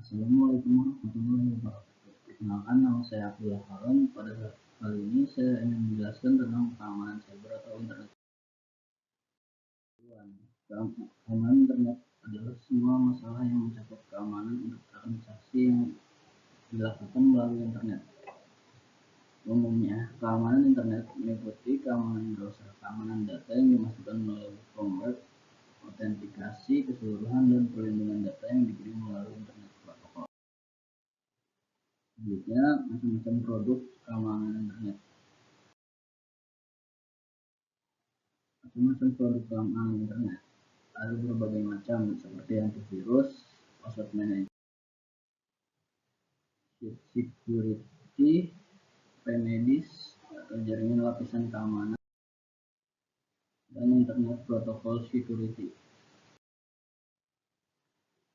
Assalamualaikum warahmatullahi wabarakatuh. Perkenalkan, nama saya Abdullah Harun. Pada kali ini saya ingin menjelaskan tentang keamanan cyber atau internet. Keamanan internet adalah semua masalah yang mencakup keamanan untuk transaksi yang dilakukan melalui internet. Umumnya, keamanan internet meliputi keamanan browser, keamanan data yang dimasukkan melalui firmware, autentikasi keseluruhan, dan perlindungan data yang dikirim melalui internet protokol. Selanjutnya, macam-macam produk keamanan internet. Macam-macam produk keamanan internet ada berbagai macam, seperti antivirus, password manager, security, remedies atau jaringan lapisan keamanan, dan internet protocol security.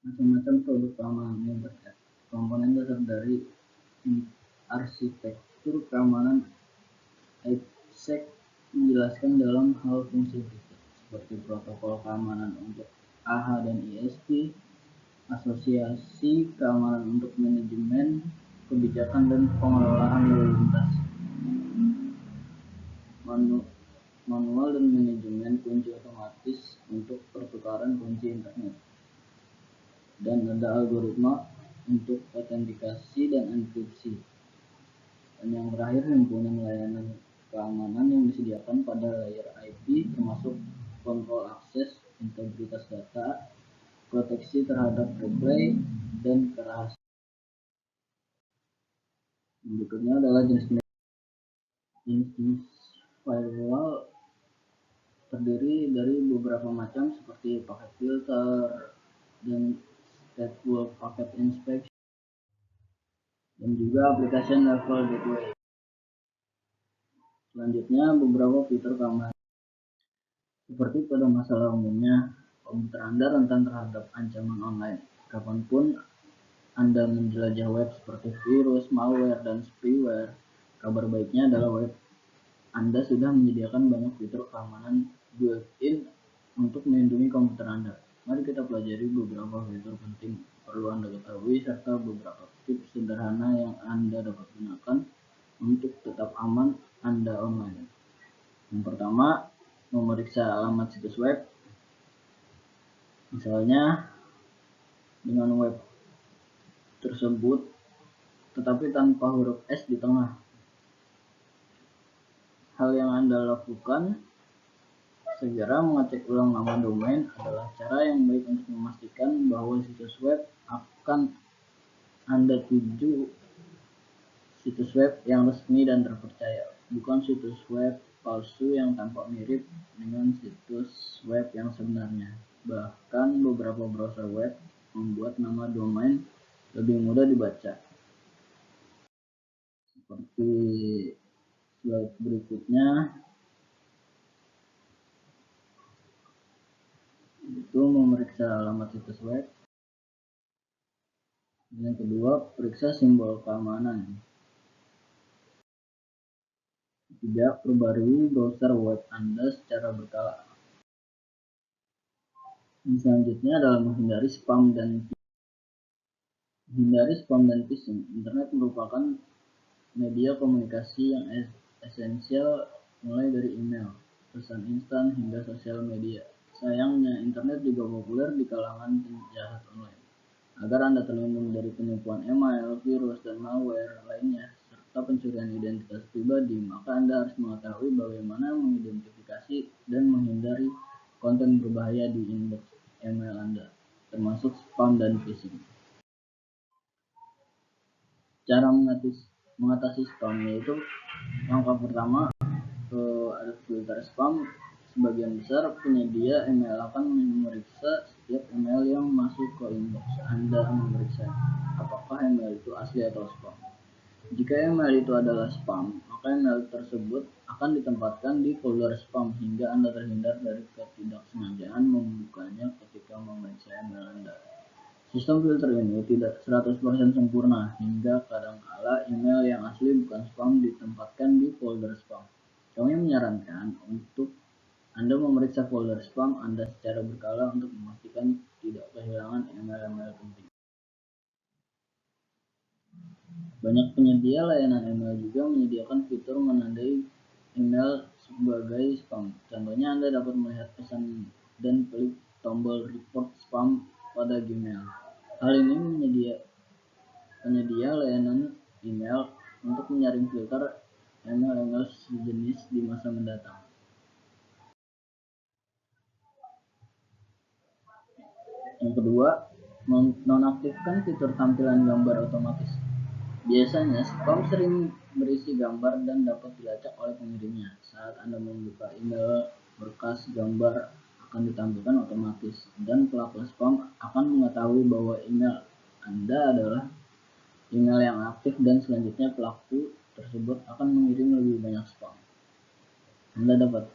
Macam-macam produk keamanan internet. Komponen dasar dari arsitektur keamanan IPsec menjelaskan dalam hal fungsi berikut, seperti protokol keamanan untuk AH dan ISP, asosiasi keamanan untuk manajemen kebijakan dan pengelolaan lalu lintas, manual dan manajemen kunci otomatis untuk pertukaran kunci internet, dan ada algoritma untuk autentikasi dan enkripsi. Dan yang terakhir, himpunan layanan keamanan yang disediakan pada layer IP, termasuk kontrol akses, integritas data, proteksi terhadap replay, dan kerahasiaan. Berikutnya adalah jenis firewall terdiri dari beberapa macam, seperti paket filter dan stateful packet inspection, dan juga application level gateway. Selanjutnya, beberapa fitur keamanan. Seperti pada masalah umumnya, komputer Anda rentan terhadap ancaman online. Kapanpun Anda menjelajah web seperti virus, malware, dan spyware, kabar baiknya adalah web Anda sudah menyediakan banyak fitur keamanan built-in untuk melindungi komputer Anda. Mari kita pelajari beberapa fitur penting perlu Anda ketahui serta beberapa tips sederhana yang Anda dapat gunakan untuk tetap aman Anda online. Yang pertama, memeriksa alamat situs web. Misalnya dengan web tersebut tetapi tanpa huruf S di tengah. Hal yang Anda lakukan segera mengecek ulang nama domain adalah cara yang baik untuk memastikan bahwa situs web akan Anda tuju situs web yang resmi dan terpercaya, bukan situs web palsu yang tampak mirip dengan situs web yang sebenarnya. Bahkan beberapa browser web membuat nama domain lebih mudah dibaca. Seperti slide berikutnya, itu memeriksa alamat situs web. Yang kedua, periksa simbol keamanan. Ketiga, perbarui browser web Anda secara berkala. Yang selanjutnya adalah menghindari spam dan phishing. Internet merupakan media komunikasi yang esensial, mulai dari email, pesan instan, hingga sosial media. Sayangnya, internet juga populer di kalangan penjahat online. Agar Anda terlindung dari penipuan email, virus, dan malware lainnya, serta pencurian identitas pribadi, maka Anda harus mengetahui bagaimana mengidentifikasi dan menghindari konten berbahaya di inbox email Anda, termasuk spam dan phishing. Cara mengatasi spam yaitu langkah pertama, ada filter spam. Sebagian besar penyedia email akan memeriksa setiap email yang masuk ke inbox Anda, memeriksa apakah email itu asli atau spam. Jika email itu adalah spam, maka email tersebut akan ditempatkan di folder spam hingga Anda terhindar dari ketidaksengajaan membukanya ketika memeriksa email Anda. Sistem filter ini tidak 100% sempurna, hingga kadangkala email yang asli bukan spam ditempatkan di folder spam. Kami menyarankan untuk Anda memeriksa folder spam Anda secara berkala untuk memastikan tidak kehilangan email-email penting. Banyak penyedia layanan email juga menyediakan fitur menandai email sebagai spam. Contohnya, Anda dapat melihat pesan dan klik tombol report spam pada Gmail. Hal ini penyedia layanan email untuk menyaring filter email-email sejenis di masa mendatang. Yang kedua, nonaktifkan fitur tampilan gambar otomatis. Biasanya, spam sering berisi gambar dan dapat dilacak oleh pengirimnya. Saat Anda membuka email, berkas gambar akan ditampilkan otomatis, dan pelaku spam akan mengetahui bahwa email Anda adalah email yang aktif, dan selanjutnya pelaku tersebut akan mengirim lebih banyak spam. Anda dapat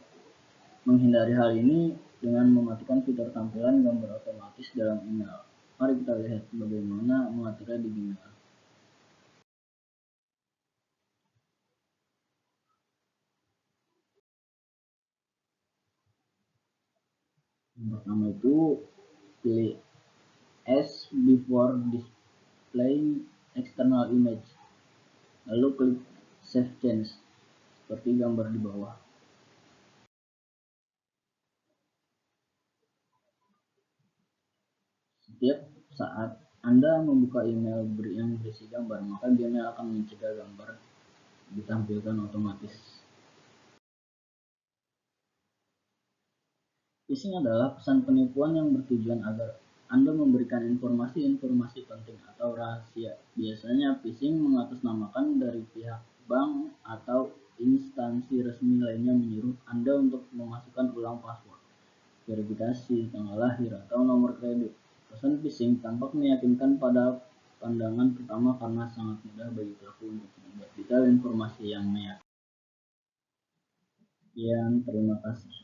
menghindari hal ini dengan mematikan fitur tampilan gambar otomatis dalam email. Mari kita lihat bagaimana mengaturnya di Gmail. Yang pertama itu pilih as before displaying external image, lalu klik save change seperti gambar di bawah. Setiap saat Anda membuka email yang berisi gambar, maka Gmail akan mencegah gambar ditampilkan otomatis. Phishing adalah pesan penipuan yang bertujuan agar Anda memberikan informasi-informasi penting atau rahasia. Biasanya phishing mengatasnamakan dari pihak bank atau instansi resmi lainnya menyuruh Anda untuk memasukkan ulang password, verifikasi tanggal lahir, atau nomor kredit. Pesan phishing tampak meyakinkan pada pandangan pertama karena sangat mudah bagi pelaku untuk membuat detail informasi yang meyakinkan. Terima kasih.